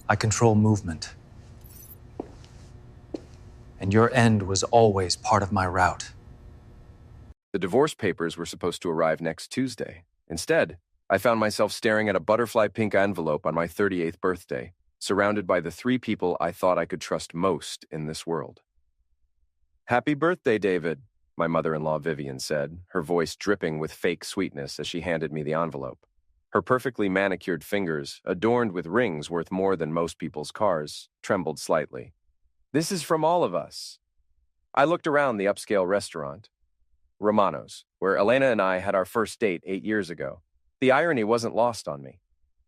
I control movement. And your end was always part of my route. The divorce papers were supposed to arrive next Tuesday. Instead, I found myself staring at a butterfly pink envelope on my 38th birthday, surrounded by the 3 people I thought I could trust most in this world. "Happy birthday, David," my mother-in-law Vivian said, her voice dripping with fake sweetness as she handed me the envelope. Her perfectly manicured fingers, adorned with rings worth more than most people's cars, trembled slightly. "This is from all of us." I looked around the upscale restaurant, Romano's, where Elena and I had our first date 8 years ago. The irony wasn't lost on me.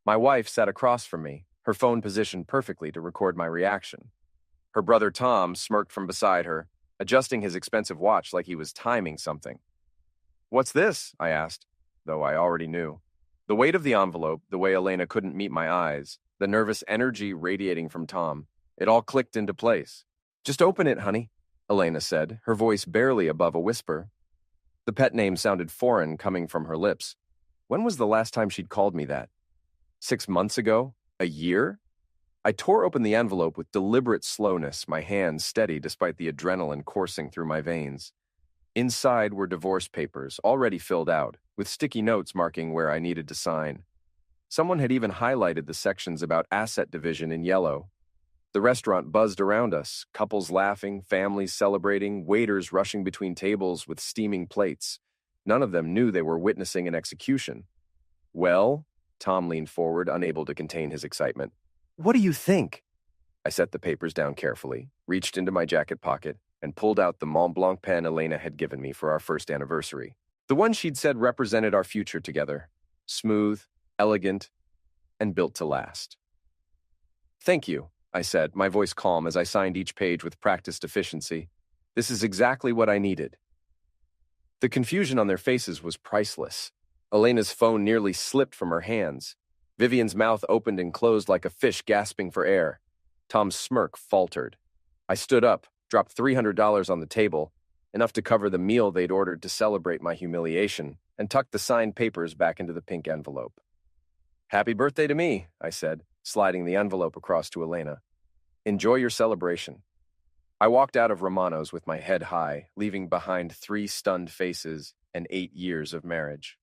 My wife sat across from me, her phone positioned perfectly to record my reaction. Her brother Tom smirked from beside her, adjusting his expensive watch like he was timing something. "What's this?" I asked, though I already knew. The weight of the envelope, the way Elena couldn't meet my eyes, the nervous energy radiating from Tom, it all clicked into place. "Just open it, honey," Elena said, her voice barely above a whisper. The pet name sounded foreign coming from her lips. When was the last time she'd called me that? 6 months ago? A year? I tore open the envelope with deliberate slowness, my hands steady despite the adrenaline coursing through my veins. Inside were divorce papers, already filled out, with sticky notes marking where I needed to sign. Someone had even highlighted the sections about asset division in yellow. The restaurant buzzed around us, couples laughing, families celebrating, waiters rushing between tables with steaming plates. None of them knew they were witnessing an execution. "Well," Tom leaned forward, unable to contain his excitement. "What do you think?" I set the papers down carefully, reached into my jacket pocket, and pulled out the Mont Blanc pen Elena had given me for our first anniversary. The one she'd said represented our future together. Smooth, elegant, and built to last. "Thank you," I said, my voice calm as I signed each page with practiced efficiency. "This is exactly what I needed." The confusion on their faces was priceless. Elena's phone nearly slipped from her hands. Vivian's mouth opened and closed like a fish gasping for air. Tom's smirk faltered. I stood up, dropped $300 on the table, enough to cover the meal they'd ordered to celebrate my humiliation, and tucked the signed papers back into the pink envelope. "Happy birthday to me," I said, sliding the envelope across to Elena. "Enjoy your celebration." I walked out of Romano's with my head high, leaving behind 3 stunned faces and 8 years of marriage.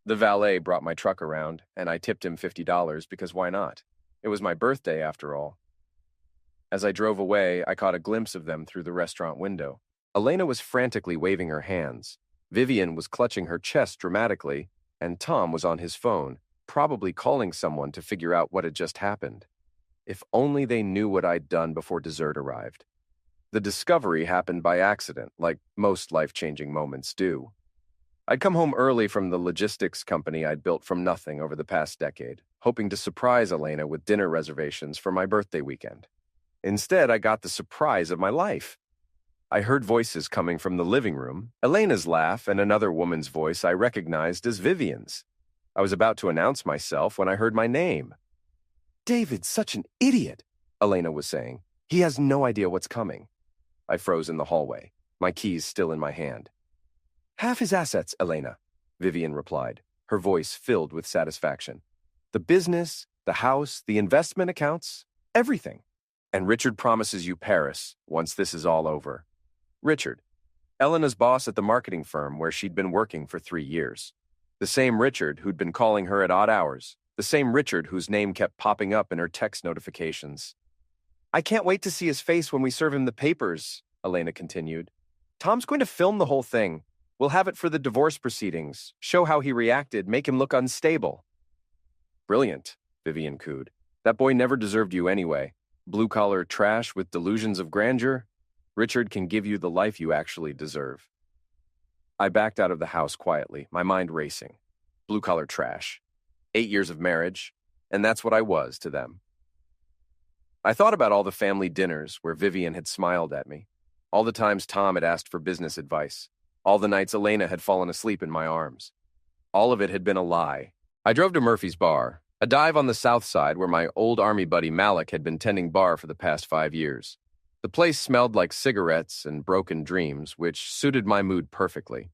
The valet brought my truck around, and I tipped him $50 because why not? It was my birthday, after all. As I drove away, I caught a glimpse of them through the restaurant window. Elena was frantically waving her hands. Vivian was clutching her chest dramatically, and Tom was on his phone, probably calling someone to figure out what had just happened. If only they knew what I'd done before dessert arrived. The discovery happened by accident, like most life-changing moments do. I'd come home early from the logistics company I'd built from nothing over the past decade, hoping to surprise Elena with dinner reservations for my birthday weekend. Instead, I got the surprise of my life. I heard voices coming from the living room, Elena's laugh and another woman's voice I recognized as Vivian's. I was about to announce myself when I heard my name. "David's such an idiot," Elena was saying. "He has no idea what's coming." I froze in the hallway, my keys still in my hand. "Half his assets, Elena," Vivian replied, her voice filled with satisfaction. "The business, the house, the investment accounts, everything. And Richard promises you Paris once this is all over." Richard, Elena's boss at the marketing firm where she'd been working for 3 years. The same Richard who'd been calling her at odd hours. The same Richard whose name kept popping up in her text notifications. "I can't wait to see his face when we serve him the papers," Elena continued. "Tom's going to film the whole thing. We'll have it for the divorce proceedings, show how he reacted, make him look unstable." "Brilliant," Vivian cooed. "That boy never deserved you anyway. Blue-collar trash with delusions of grandeur. Richard can give you the life you actually deserve." I backed out of the house quietly, my mind racing. Blue-collar trash. 8 years of marriage, and that's what I was to them. I thought about all the family dinners where Vivian had smiled at me, all the times Tom had asked for business advice, all the nights Elena had fallen asleep in my arms. All of it had been a lie. I drove to Murphy's Bar, a dive on the south side where my old army buddy Malik had been tending bar for the past 5 years. The place smelled like cigarettes and broken dreams, which suited my mood perfectly.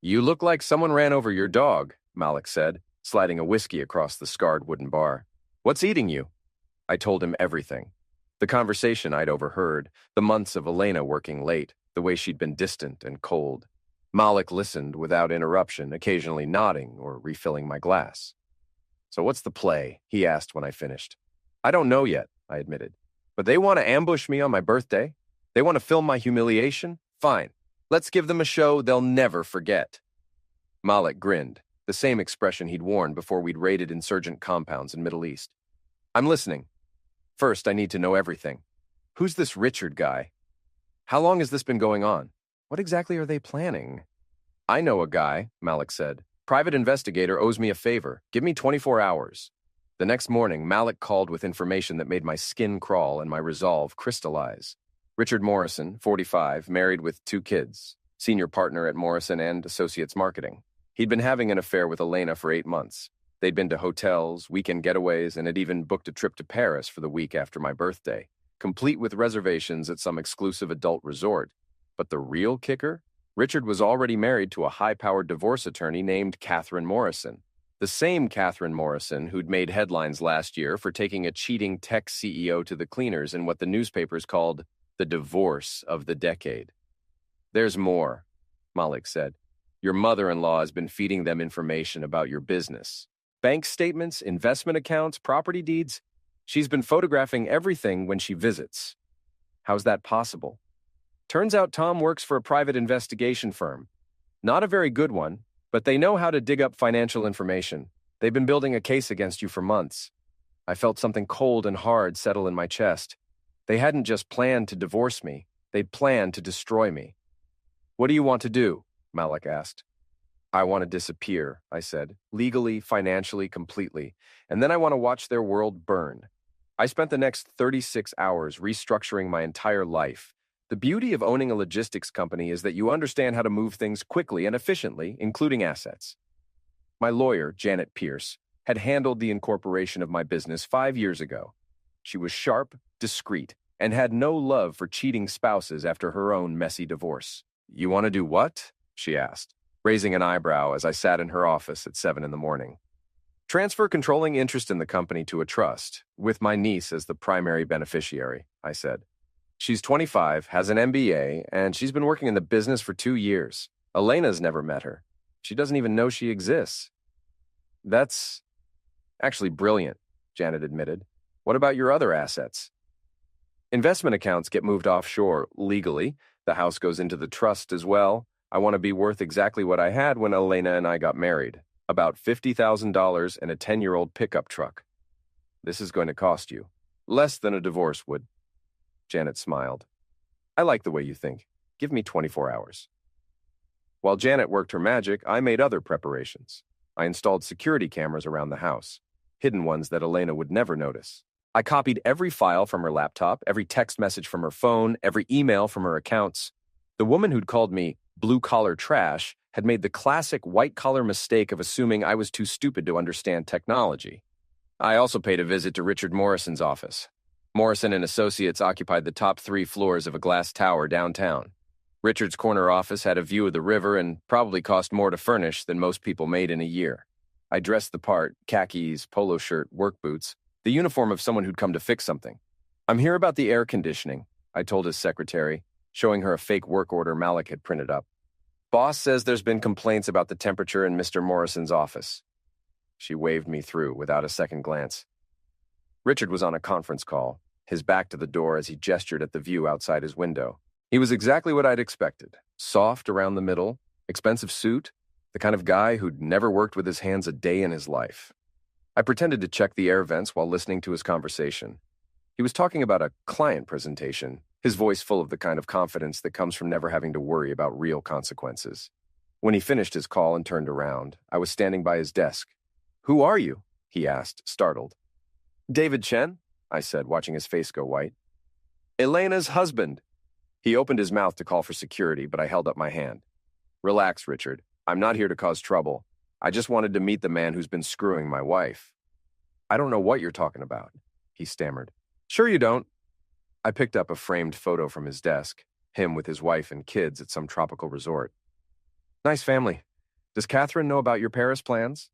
"You look like someone ran over your dog," Malik said, sliding a whiskey across the scarred wooden bar. "What's eating you?" I told him everything. The conversation I'd overheard, the months of Elena working late, the way she'd been distant and cold. Malik listened without interruption, occasionally nodding or refilling my glass. "So what's the play?" he asked when I finished. "I don't know yet," I admitted. "But they want to ambush me on my birthday? They want to film my humiliation? Fine. Let's give them a show they'll never forget." Malik grinned, the same expression he'd worn before we'd raided insurgent compounds in Middle East. "I'm listening. First, I need to know everything. Who's this Richard guy? How long has this been going on? What exactly are they planning?" "I know a guy," Malik said. "Private investigator owes me a favor. Give me 24 hours. The next morning, Malik called with information that made my skin crawl and my resolve crystallize. Richard Morrison, 45, married with 2 kids, senior partner at Morrison and Associates Marketing. He'd been having an affair with Elena for 8 months. They'd been to hotels, weekend getaways, and had even booked a trip to Paris for the week after my birthday, complete with reservations at some exclusive adult resort. But the real kicker? Richard was already married to a high-powered divorce attorney named Catherine Morrison. The same Catherine Morrison who'd made headlines last year for taking a cheating tech CEO to the cleaners in what the newspapers called the divorce of the decade. "There's more," Malik said. "Your mother-in-law has been feeding them information about your business. Bank statements, investment accounts, property deeds. She's been photographing everything when she visits." "How's that possible?" "Turns out Tom works for a private investigation firm. Not a very good one, but they know how to dig up financial information. They've been building a case against you for months." I felt something cold and hard settle in my chest. They hadn't just planned to divorce me, they'd planned to destroy me. "What do you want to do?" Malik asked. "I want to disappear," I said, "legally, financially, completely, and then I want to watch their world burn." I spent the next 36 hours restructuring my entire life. The beauty of owning a logistics company is that you understand how to move things quickly and efficiently, including assets. My lawyer, Janet Pierce, had handled the incorporation of my business 5 years ago. She was sharp, discreet, and had no love for cheating spouses after her own messy divorce. "You want to do what?" she asked, raising an eyebrow as I sat in her office at 7 in the morning. "Transfer controlling interest in the company to a trust, with my niece as the primary beneficiary," I said. "She's 25, has an MBA, and she's been working in the business for 2 years. Elena's never met her. She doesn't even know she exists." "That's actually brilliant," Janet admitted. "What about your other assets?" "Investment accounts get moved offshore legally. The house goes into the trust as well. I want to be worth exactly what I had when Elena and I got married. About $50,000 and a 10-year-old pickup truck." "This is going to cost you less than a divorce would." Janet smiled. "I like the way you think. Give me 24 hours. While Janet worked her magic, I made other preparations. I installed security cameras around the house, hidden ones that Elena would never notice. I copied every file from her laptop, every text message from her phone, every email from her accounts. The woman who'd called me blue-collar trash had made the classic white-collar mistake of assuming I was too stupid to understand technology. I also paid a visit to Richard Morrison's office. Morrison and Associates occupied the top 3 floors of a glass tower downtown. Richard's corner office had a view of the river and probably cost more to furnish than most people made in a year. I dressed the part, khakis, polo shirt, work boots, the uniform of someone who'd come to fix something. "I'm here about the air conditioning," I told his secretary, showing her a fake work order Malik had printed up. "Boss says there's been complaints about the temperature in Mr. Morrison's office." She waved me through without a second glance. Richard was on a conference call, his back to the door as he gestured at the view outside his window. He was exactly what I'd expected. Soft around the middle, expensive suit, the kind of guy who'd never worked with his hands a day in his life. I pretended to check the air vents while listening to his conversation. He was talking about a client presentation, his voice full of the kind of confidence that comes from never having to worry about real consequences. When he finished his call and turned around, I was standing by his desk. "Who are you?" he asked, startled. "David Chen," I said, watching his face go white. "Elena's husband." He opened his mouth to call for security, but I held up my hand. "Relax, Richard. I'm not here to cause trouble. I just wanted to meet the man who's been screwing my wife." "I don't know what you're talking about," he stammered. "Sure you don't." I picked up a framed photo from his desk, him with his wife and kids at some tropical resort. "Nice family. Does Catherine know about your Paris plans?"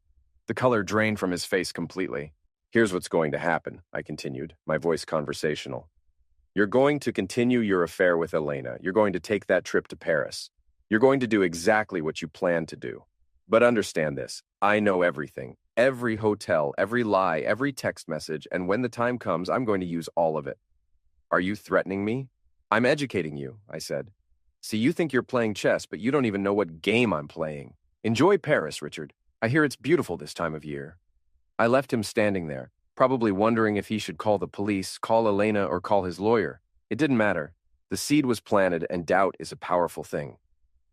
The color drained from his face completely. Here's what's going to happen, I continued, my voice conversational. You're going to continue your affair with Elena. You're going to take that trip to Paris. You're going to do exactly what you planned to do. But understand this, I know everything. Every hotel, every lie, every text message, and when the time comes, I'm going to use all of it. Are you threatening me? I'm educating you, I said. See, you think you're playing chess, but you don't even know what game I'm playing. Enjoy Paris, Richard. I hear it's beautiful this time of year. I left him standing there, probably wondering if he should call the police, call Elena, or call his lawyer. It didn't matter. The seed was planted, and doubt is a powerful thing.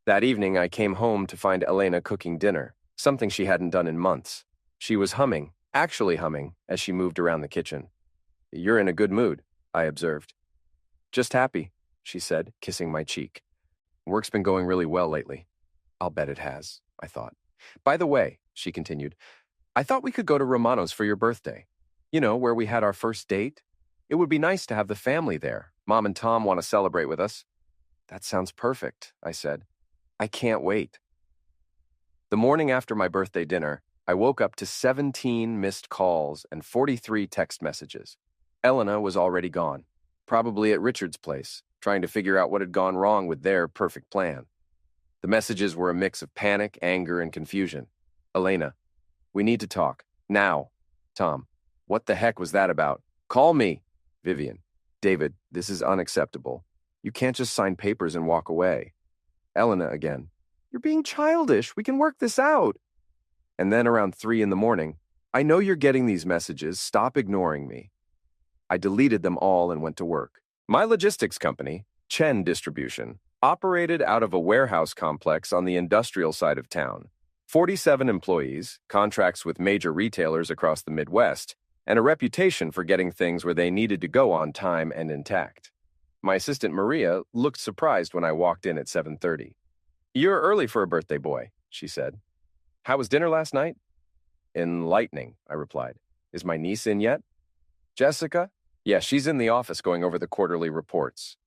That evening, I came home to find Elena cooking dinner, something she hadn't done in months. She was humming, actually humming, as she moved around the kitchen. You're in a good mood, I observed. Just happy, she said, kissing my cheek. Work's been going really well lately. I'll bet it has, I thought. By the way, she continued, I thought we could go to Romano's for your birthday. You know, where we had our first date? It would be nice to have the family there. Mom and Tom want to celebrate with us. That sounds perfect, I said. I can't wait. The morning after my birthday dinner, I woke up to 17 missed calls and 43 text messages. Elena was already gone, probably at Richard's place, trying to figure out what had gone wrong with their perfect plan. The messages were a mix of panic, anger, and confusion. Elena, we need to talk. Now. Tom, what the heck was that about? Call me. Vivian, David, this is unacceptable. You can't just sign papers and walk away. Elena again, you're being childish. We can work this out. And then around 3 a.m, I know you're getting these messages. Stop ignoring me. I deleted them all and went to work. My logistics company, Chen Distribution, operated out of a warehouse complex on the industrial side of town. 47 employees, contracts with major retailers across the Midwest, and a reputation for getting things where they needed to go on time and intact. My assistant Maria looked surprised when I walked in at 7:30. You're early for a birthday boy, she said. How was dinner last night? Enlightening, I replied. Is my niece in yet? Jessica? Yeah, she's in the office going over the quarterly reports.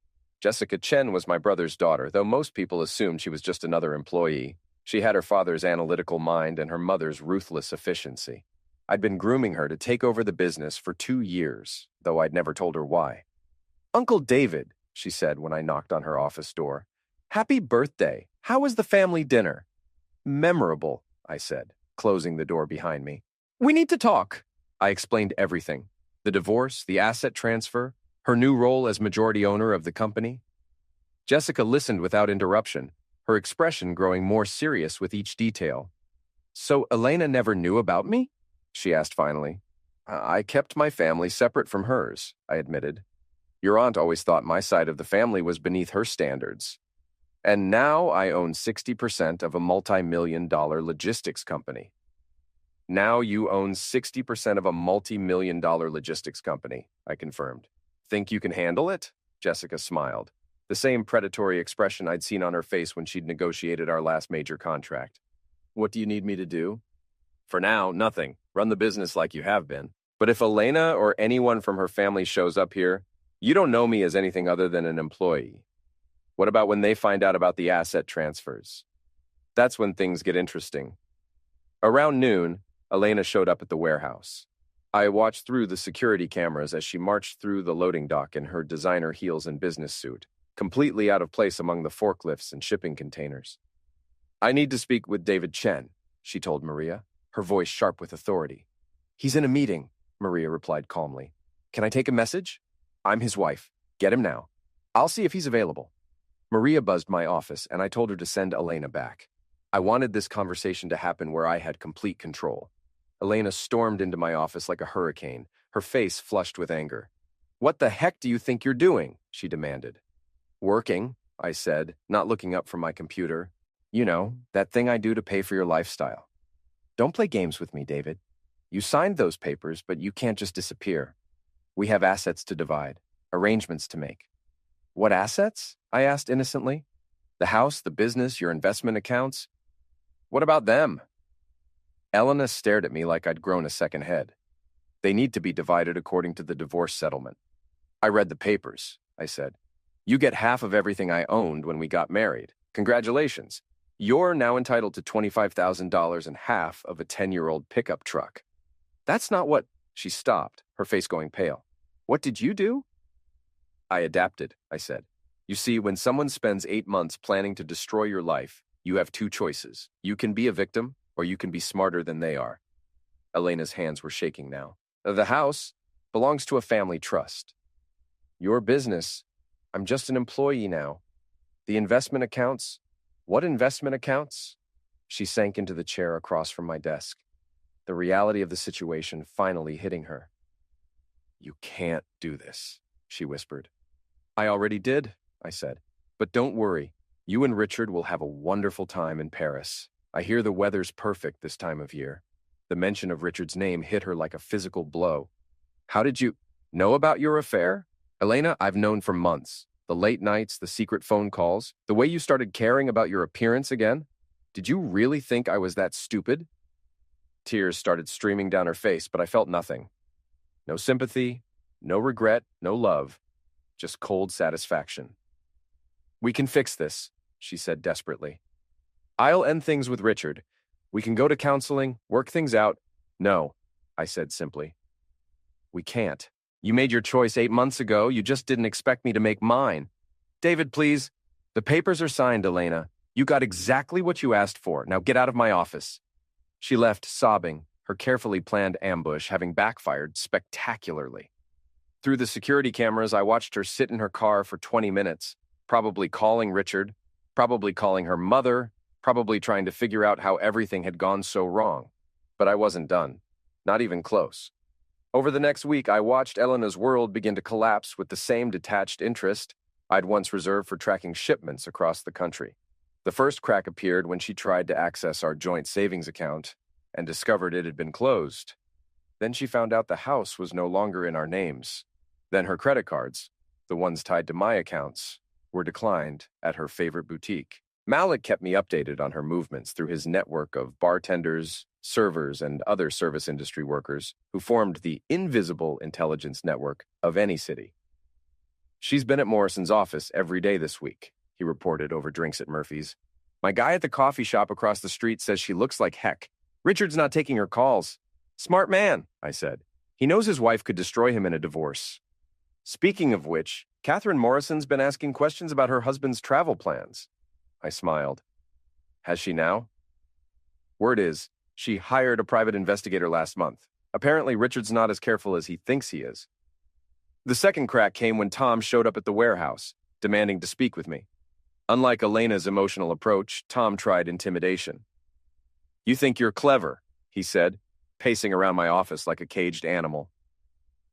Jessica Chen was my brother's daughter, though most people assumed she was just another employee. She had her father's analytical mind and her mother's ruthless efficiency. I'd been grooming her to take over the business for 2 years, though I'd never told her why. Uncle David, she said when I knocked on her office door. Happy birthday. How was the family dinner? Memorable, I said, closing the door behind me. We need to talk. I explained everything. The divorce, the asset transfer, her new role as majority owner of the company. Jessica listened without interruption, her expression growing more serious with each detail. So Elena never knew about me? She asked finally. I kept my family separate from hers, I admitted. Your aunt always thought my side of the family was beneath her standards. And now I own 60% of a multi-million-dollar logistics company. Now you own 60% of a multi-million-dollar logistics company, I confirmed. Think you can handle it? Jessica smiled, the same predatory expression I'd seen on her face when she'd negotiated our last major contract. What do you need me to do? For now, nothing. Run the business like you have been. But if Elena or anyone from her family shows up here, you don't know me as anything other than an employee. What about when they find out about the asset transfers? That's when things get interesting. Around noon, Elena showed up at the warehouse. I watched through the security cameras as she marched through the loading dock in her designer heels and business suit, completely out of place among the forklifts and shipping containers. I need to speak with David Chen, she told Maria, her voice sharp with authority. He's in a meeting, Maria replied calmly. Can I take a message? I'm his wife. Get him now. I'll see if he's available. Maria buzzed my office, and I told her to send Elena back. I wanted this conversation to happen where I had complete control. Elena stormed into my office like a hurricane, her face flushed with anger. What the heck do you think you're doing? She demanded. Working, I said, not looking up from my computer. You know, that thing I do to pay for your lifestyle. Don't play games with me, David. You signed those papers, but you can't just disappear. We have assets to divide, arrangements to make. What assets? I asked innocently. The house, the business, your investment accounts. What about them? Elena stared at me like I'd grown a second head. They need to be divided according to the divorce settlement. I read the papers, I said. You get half of everything I owned when we got married. Congratulations. You're now entitled to $25,000 and half of a 10-year-old pickup truck. That's not what... She stopped, her face going pale. What did you do? I adapted, I said. You see, when someone spends 8 months planning to destroy your life, you have two choices. You can be a victim, or you can be smarter than they are. Elena's hands were shaking now. The house belongs to a family trust. Your business, I'm just an employee now. The investment accounts, what investment accounts? She sank into the chair across from my desk, the reality of the situation finally hitting her. You can't do this, she whispered. I already did, I said. But don't worry, you and Richard will have a wonderful time in Paris. I hear the weather's perfect this time of year. The mention of Richard's name hit her like a physical blow. How did you know about your affair? Elena, I've known for months. The late nights, the secret phone calls, the way you started caring about your appearance again. Did you really think I was that stupid? Tears started streaming down her face, but I felt nothing. No sympathy, no regret, no love, just cold satisfaction. We can fix this, she said desperately. I'll end things with Richard. We can go to counseling, work things out. No, I said simply. We can't. You made your choice 8 months ago. You just didn't expect me to make mine. David, please. The papers are signed, Elena. You got exactly what you asked for. Now get out of my office. She left, sobbing, her carefully planned ambush having backfired spectacularly. Through the security cameras, I watched her sit in her car for 20 minutes, probably calling Richard, probably calling her mother, probably trying to figure out how everything had gone so wrong. But I wasn't done. Not even close. Over the next week, I watched Elena's world begin to collapse with the same detached interest I'd once reserved for tracking shipments across the country. The first crack appeared when she tried to access our joint savings account and discovered it had been closed. Then she found out the house was no longer in our names. Then her credit cards, the ones tied to my accounts, were declined at her favorite boutique. Malik kept me updated on her movements through his network of bartenders, servers, and other service industry workers who formed the invisible intelligence network of any city. She's been at Morrison's office every day this week, he reported over drinks at Murphy's. My guy at the coffee shop across the street says she looks like heck. Richard's not taking her calls. Smart man, I said. He knows his wife could destroy him in a divorce. Speaking of which, Catherine Morrison's been asking questions about her husband's travel plans. I smiled. Has she now? Word is, she hired a private investigator last month. Apparently, Richard's not as careful as he thinks he is. The second crack came when Tom showed up at the warehouse, demanding to speak with me. Unlike Elena's emotional approach, Tom tried intimidation. You think you're clever, he said, pacing around my office like a caged animal.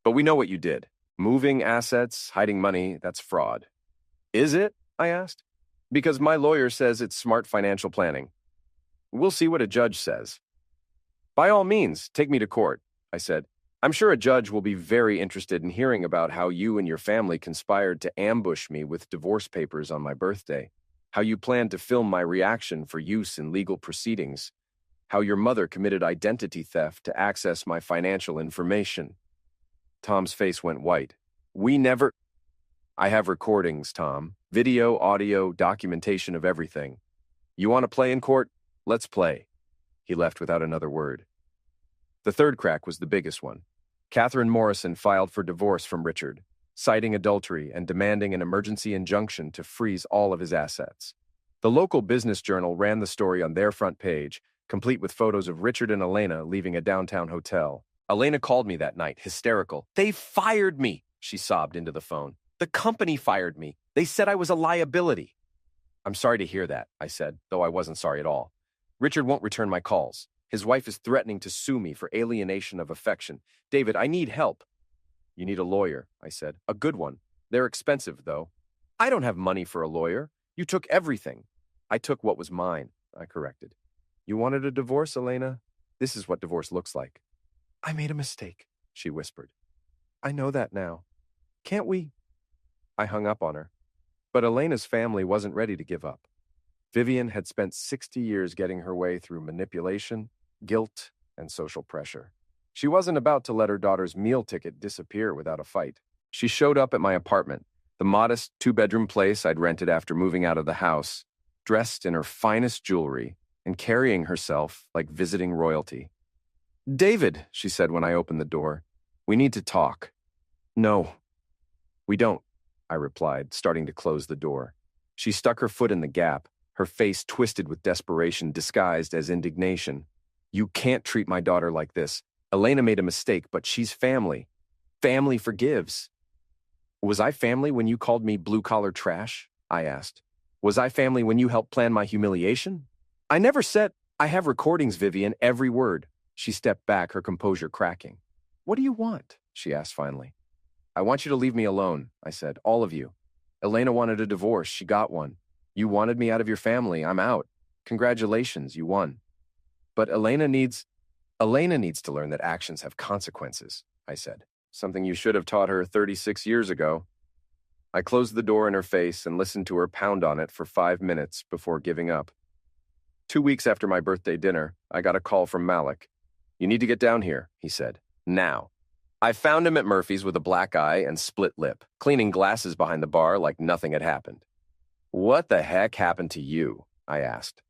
But we know what you did. Moving assets, hiding money, that's fraud. Is it? I asked. Because my lawyer says it's smart financial planning. We'll see what a judge says. By all means, take me to court, I said. I'm sure a judge will be very interested in hearing about how you and your family conspired to ambush me with divorce papers on my birthday, how you planned to film my reaction for use in legal proceedings, how your mother committed identity theft to access my financial information. Tom's face went white. I have recordings, Tom. Video, audio, documentation of everything. You want to play in court? Let's play. He left without another word. The third crack was the biggest one. Catherine Morrison filed for divorce from Richard, citing adultery and demanding an emergency injunction to freeze all of his assets. The local business journal ran the story on their front page, complete with photos of Richard and Elena leaving a downtown hotel. Elena called me that night, hysterical. They fired me, she sobbed into the phone. The company fired me. They said I was a liability. I'm sorry to hear that, I said, though I wasn't sorry at all. Richard won't return my calls. His wife is threatening to sue me for alienation of affection. David, I need help. You need a lawyer, I said. A good one. They're expensive, though. I don't have money for a lawyer. You took everything. I took what was mine, I corrected. You wanted a divorce, Elena? This is what divorce looks like. I made a mistake, she whispered. I know that now. Can't we? I hung up on her. But Elena's family wasn't ready to give up. Vivian had spent 60 years getting her way through manipulation, guilt, and social pressure. She wasn't about to let her daughter's meal ticket disappear without a fight. She showed up at my apartment, the modest 2-bedroom place I'd rented after moving out of the house, dressed in her finest jewelry and carrying herself like visiting royalty. David, she said when I opened the door, We need to talk. No, we don't, I replied, starting to close the door. She stuck her foot in the gap, her face twisted with desperation disguised as indignation. You can't treat my daughter like this. Elena made a mistake, but she's family. Family forgives. Was I family when you called me blue-collar trash? I asked. Was I family when you helped plan my humiliation? I never said. I have recordings, Vivian, every word. She stepped back, her composure cracking. What do you want? She asked finally. I want you to leave me alone, I said, all of you. Elena wanted a divorce, she got one. You wanted me out of your family, I'm out. Congratulations, you won. But Elena needs to learn that actions have consequences, I said. Something you should have taught her 36 years ago. I closed the door in her face and listened to her pound on it for 5 minutes before giving up. 2 weeks after my birthday dinner, I got a call from Malik. You need to get down here, he said. Now. I found him at Murphy's with a black eye and split lip, cleaning glasses behind the bar like nothing had happened. What the heck happened to you? I asked.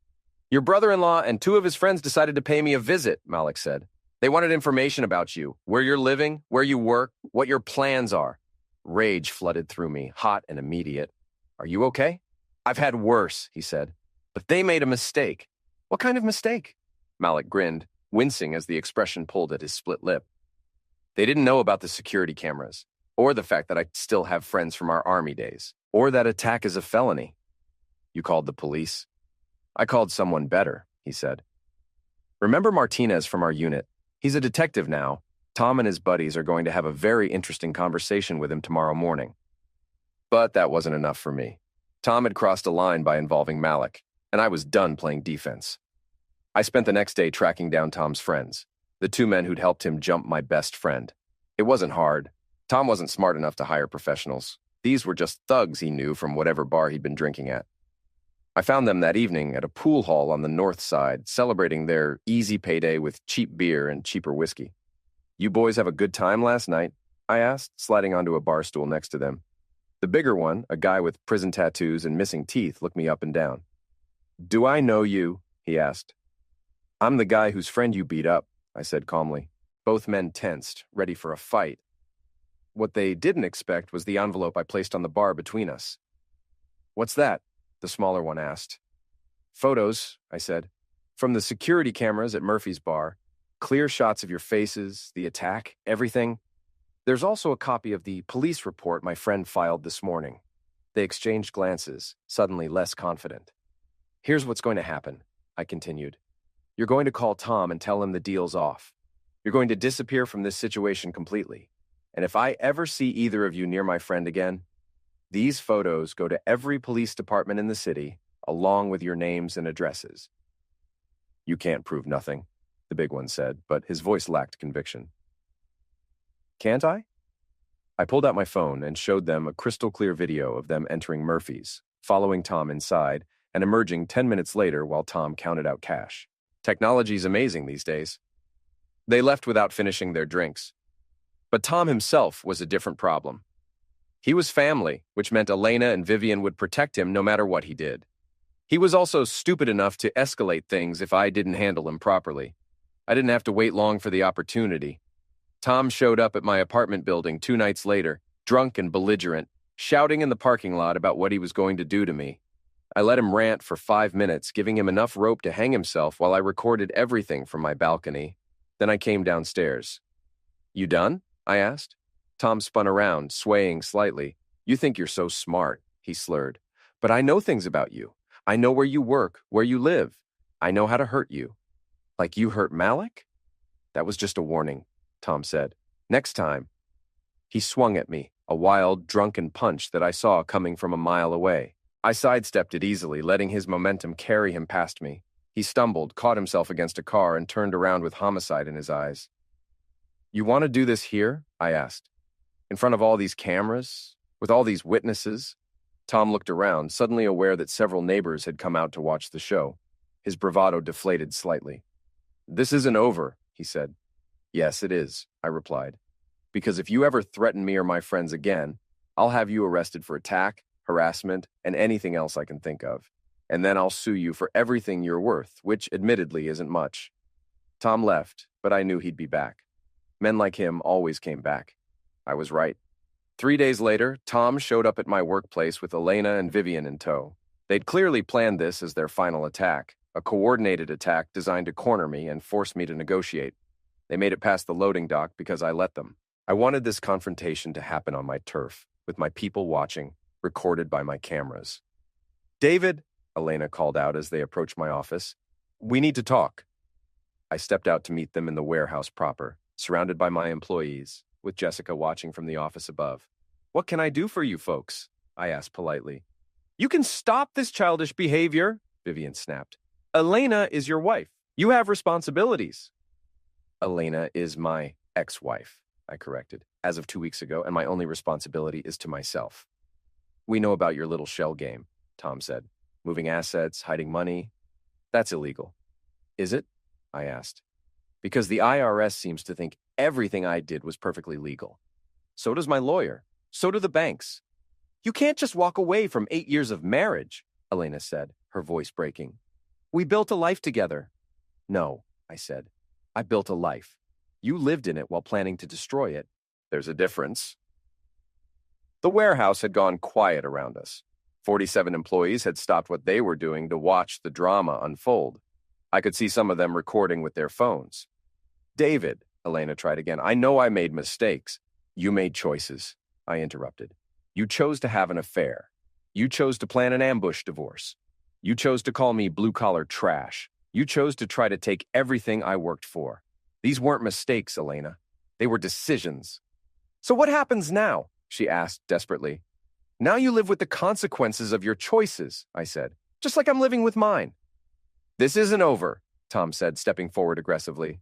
Your brother-in-law and 2 of his friends decided to pay me a visit, Malik said. They wanted information about you, where you're living, where you work, what your plans are. Rage flooded through me, hot and immediate. Are you okay? I've had worse, he said. But they made a mistake. What kind of mistake? Malik grinned, wincing as the expression pulled at his split lip. They didn't know about the security cameras, or the fact that I still have friends from our army days, or that attack is a felony. You called the police? I called someone better, he said. Remember Martinez from our unit? He's a detective now. Tom and his buddies are going to have a very interesting conversation with him tomorrow morning. But that wasn't enough for me. Tom had crossed a line by involving Malik, and I was done playing defense. I spent the next day tracking down Tom's friends, the 2 men who'd helped him jump my best friend. It wasn't hard. Tom wasn't smart enough to hire professionals. These were just thugs he knew from whatever bar he'd been drinking at. I found them that evening at a pool hall on the north side, celebrating their easy payday with cheap beer and cheaper whiskey. You boys have a good time last night? I asked, sliding onto a bar stool next to them. The bigger one, a guy with prison tattoos and missing teeth, looked me up and down. Do I know you? He asked. I'm the guy whose friend you beat up, I said calmly. Both men tensed, ready for a fight. What they didn't expect was the envelope I placed on the bar between us. What's that? The smaller one asked. Photos, I said. From the security cameras at Murphy's bar. Clear shots of your faces, the attack, everything. There's also a copy of the police report my friend filed this morning. They exchanged glances, suddenly less confident. Here's what's going to happen, I continued. You're going to call Tom and tell him the deal's off. You're going to disappear from this situation completely. And if I ever see either of you near my friend again, these photos go to every police department in the city, along with your names and addresses. You can't prove nothing, the big one said, but his voice lacked conviction. Can't I? I pulled out my phone and showed them a crystal-clear video of them entering Murphy's, following Tom inside, and emerging 10 minutes later while Tom counted out cash. Technology's amazing these days. They left without finishing their drinks. But Tom himself was a different problem. He was family, which meant Elena and Vivian would protect him no matter what he did. He was also stupid enough to escalate things if I didn't handle him properly. I didn't have to wait long for the opportunity. Tom showed up at my apartment building 2 nights later, drunk and belligerent, shouting in the parking lot about what he was going to do to me. I let him rant for 5 minutes, giving him enough rope to hang himself while I recorded everything from my balcony. Then I came downstairs. You done? I asked. Tom spun around, swaying slightly. You think you're so smart, he slurred. But I know things about you. I know where you work, where you live. I know how to hurt you. Like you hurt Malik? That was just a warning, Tom said. Next time. He swung at me, a wild, drunken punch that I saw coming from a mile away. I sidestepped it easily, letting his momentum carry him past me. He stumbled, caught himself against a car, and turned around with homicide in his eyes. You want to do this here? I asked. In front of all these cameras? With all these witnesses? Tom looked around, suddenly aware that several neighbors had come out to watch the show. His bravado deflated slightly. This isn't over, he said. Yes, it is, I replied. Because if you ever threaten me or my friends again, I'll have you arrested for attack, harassment, and anything else I can think of. And then I'll sue you for everything you're worth, which admittedly isn't much. Tom left, but I knew he'd be back. Men like him always came back. I was right. 3 days later, Tom showed up at my workplace with Elena and Vivian in tow. They'd clearly planned this as their final attack, a coordinated attack designed to corner me and force me to negotiate. They made it past the loading dock because I let them. I wanted this confrontation to happen on my turf, with my people watching, recorded by my cameras. "David," Elena called out as they approached my office, "we need to talk." I stepped out to meet them in the warehouse proper, surrounded by my employees, with Jessica watching from the office above. "What can I do for you folks?" I asked politely. "You can stop this childish behavior," Vivian snapped. "Elena is your wife. You have responsibilities." "Elena is my ex-wife," I corrected, "as of 2 weeks ago, and my only responsibility is to myself." "We know about your little shell game," Tom said. "Moving assets, hiding money. That's illegal." "Is it?" I asked. "Because the IRS seems to think everything I did was perfectly legal. So does my lawyer. So do the banks. You can't just walk away from 8 years of marriage," Elena said, her voice breaking. "We built a life together." "No," I said. "I built a life. You lived in it while planning to destroy it. There's a difference." The warehouse had gone quiet around us. 47 employees had stopped what they were doing to watch the drama unfold. I could see some of them recording with their phones. "David," Elena tried again, "I know I made mistakes." "You made choices," I interrupted. "You chose to have an affair. You chose to plan an ambush divorce. You chose to call me blue-collar trash. You chose to try to take everything I worked for. These weren't mistakes, Elena. They were decisions." "So what happens now?" she asked desperately. "Now you live with the consequences of your choices," I said, "just like I'm living with mine." "This isn't over," Tom said, stepping forward aggressively.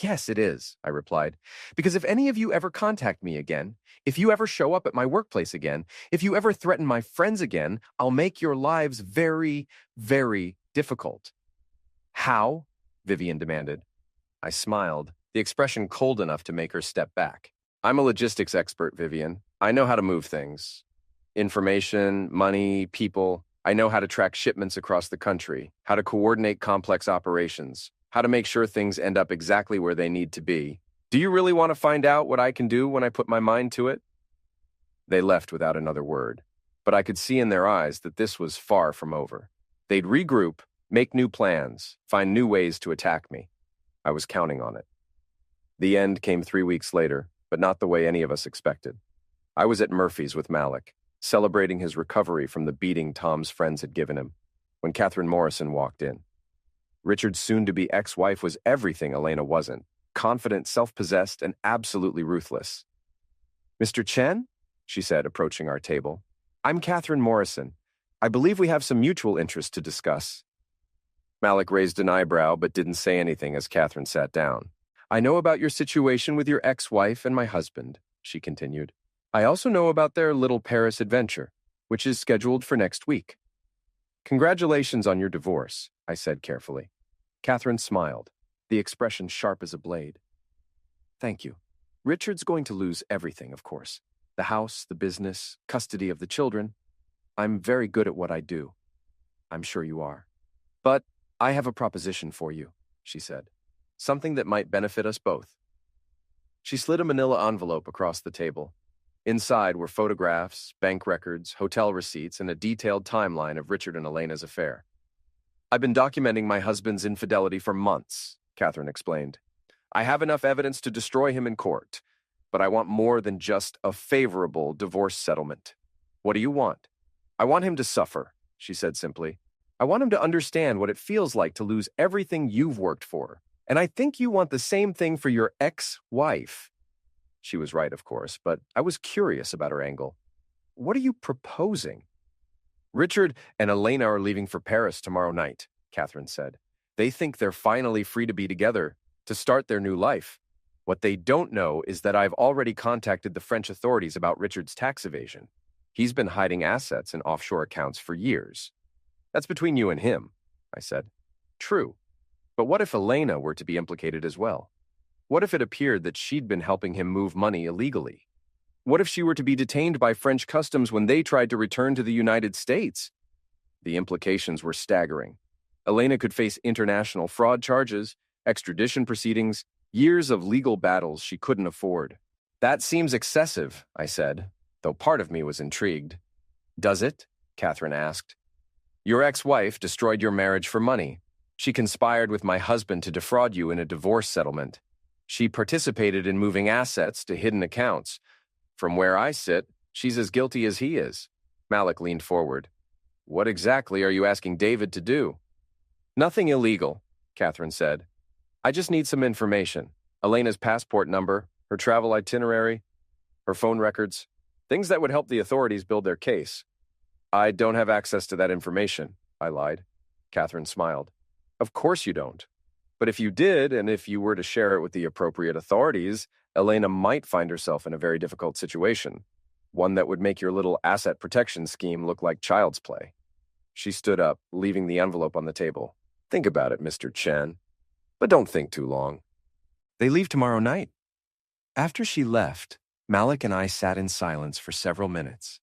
"Yes, it is," I replied, "because if any of you ever contact me again, if you ever show up at my workplace again, if you ever threaten my friends again, I'll make your lives very, very difficult." "How?" Vivian demanded. I smiled, the expression cold enough to make her step back. "I'm a logistics expert, Vivian. I know how to move things. Information, money, people. I know how to track shipments across the country, how to coordinate complex operations, how to make sure things end up exactly where they need to be. Do you really want to find out what I can do when I put my mind to it?" They left without another word, but I could see in their eyes that this was far from over. They'd regroup, make new plans, find new ways to attack me. I was counting on it. The end came 3 weeks later, but not the way any of us expected. I was at Murphy's with Malik, celebrating his recovery from the beating Tom's friends had given him, when Catherine Morrison walked in. Richard's soon-to-be ex-wife was everything Elena wasn't, confident, self-possessed, and absolutely ruthless. "Mr. Chen?" she said, approaching our table. "I'm Catherine Morrison. I believe we have some mutual interest to discuss." Malik raised an eyebrow but didn't say anything as Catherine sat down. "I know about your situation with your ex-wife and my husband," she continued. "I also know about their little Paris adventure, which is scheduled for next week." "Congratulations on your divorce," I said carefully. Catherine smiled, the expression sharp as a blade. "Thank you. Richard's going to lose everything, of course. The house, the business, custody of the children. I'm very good at what I do. I'm sure you are. But I have a proposition for you," she said. "Something that might benefit us both." She slid a manila envelope across the table. Inside were photographs, bank records, hotel receipts, and a detailed timeline of Richard and Elena's affair. "I've been documenting my husband's infidelity for months," Catherine explained. "I have enough evidence to destroy him in court, but I want more than just a favorable divorce settlement. What do you want?" "I want him to suffer," she said simply. "I want him to understand what it feels like to lose everything you've worked for. And I think you want the same thing for your ex-wife." She was right, of course, but I was curious about her angle. "What are you proposing?" "Richard and Elena are leaving for Paris tomorrow night," Catherine said. "They think they're finally free to be together, to start their new life. What they don't know is that I've already contacted the French authorities about Richard's tax evasion. He's been hiding assets in offshore accounts for years." "That's between you and him," I said. "True. But what if Elena were to be implicated as well? What if it appeared that she'd been helping him move money illegally? What if she were to be detained by French customs when they tried to return to the United States?" The implications were staggering. Elena could face international fraud charges, extradition proceedings, Years of legal battles she couldn't afford. That seems excessive, I said, though part of me was intrigued. Does it? Catherine asked. Your ex-wife destroyed your marriage for money. She conspired with my husband to defraud you in a divorce settlement. She participated in moving assets to hidden accounts. From where I sit, she's as guilty as he is. Malik leaned forward. What exactly are you asking David to do? Nothing illegal, Catherine said. I just need some information. Elena's passport number, her travel itinerary, her phone records, things that would help the authorities build their case. I don't have access to that information, I lied. Catherine smiled. Of course you don't. But if you did, and if you were to share it with the appropriate authorities, Elena might find herself in a very difficult situation, one that would make your little asset protection scheme look like child's play. She stood up, leaving the envelope on the table. Think about it, Mr. Chen. But don't think too long. They leave tomorrow night. After she left, Malik and I sat in silence for several minutes.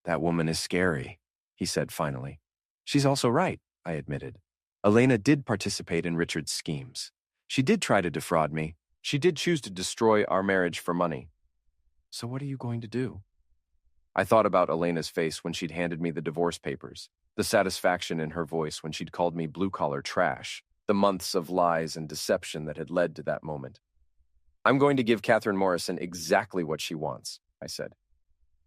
That woman is scary, he said finally. She's also right, I admitted. Elena did participate in Richard's schemes. She did try to defraud me. She did choose to destroy our marriage for money. So what are you going to do? I thought about Elena's face when she'd handed me the divorce papers, the satisfaction in her voice when she'd called me blue-collar trash, the months of lies and deception that had led to that moment. I'm going to give Catherine Morrison exactly what she wants, I said.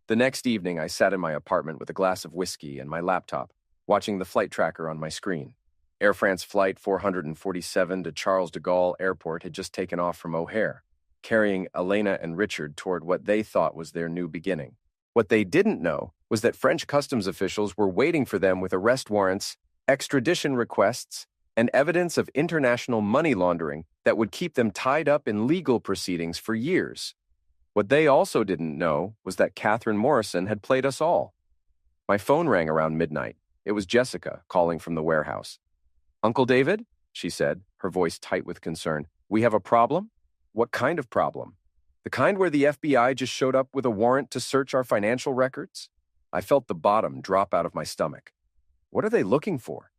The next evening, I sat in my apartment with a glass of whiskey and my laptop, watching the flight tracker on my screen. Air France Flight 447 to Charles de Gaulle Airport had just taken off from O'Hare, carrying Elena and Richard toward what they thought was their new beginning. What they didn't know was that French customs officials were waiting for them with arrest warrants, extradition requests, and evidence of international money laundering that would keep them tied up in legal proceedings for years. What they also didn't know was that Catherine Morrison had played us all. My phone rang around midnight. It was Jessica calling from the warehouse. Uncle David, she said, her voice tight with concern. We have a problem? What kind of problem? The kind where the FBI just showed up with a warrant to search our financial records? I felt the bottom drop out of my stomach. What are they looking for?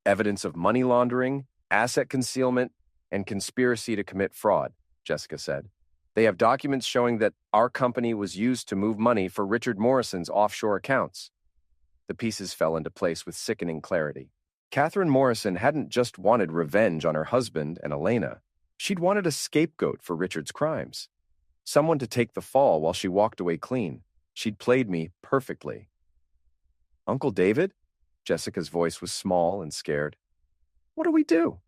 Evidence of money laundering, asset concealment, and conspiracy to commit fraud, Jessica said. They have documents showing that our company was used to move money for Richard Morrison's offshore accounts. The pieces fell into place with sickening clarity. Catherine Morrison hadn't just wanted revenge on her husband and Elena. She'd wanted a scapegoat for Richard's crimes. Someone to take the fall while she walked away clean. She'd played me perfectly. Uncle David? Jessica's voice was small and scared. What do we do?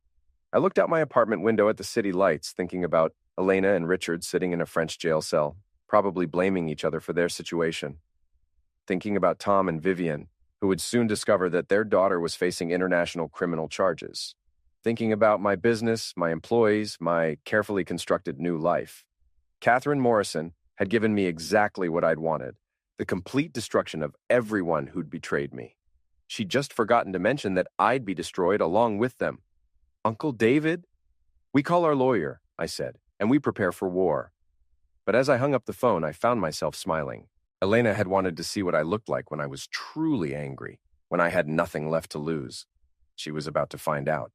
I looked out my apartment window at the city lights, thinking about Elena and Richard sitting in a French jail cell, probably blaming each other for their situation. Thinking about Tom and Vivian, who would soon discover that their daughter was facing international criminal charges. Thinking about my business, my employees, my carefully constructed new life. Catherine Morrison had given me exactly what I'd wanted, the complete destruction of everyone who'd betrayed me. She'd just forgotten to mention that I'd be destroyed along with them. Uncle David? We call our lawyer, I said, and we prepare for war. But as I hung up the phone, I found myself smiling. Elena had wanted to see what I looked like when I was truly angry, when I had nothing left to lose. She was about to find out.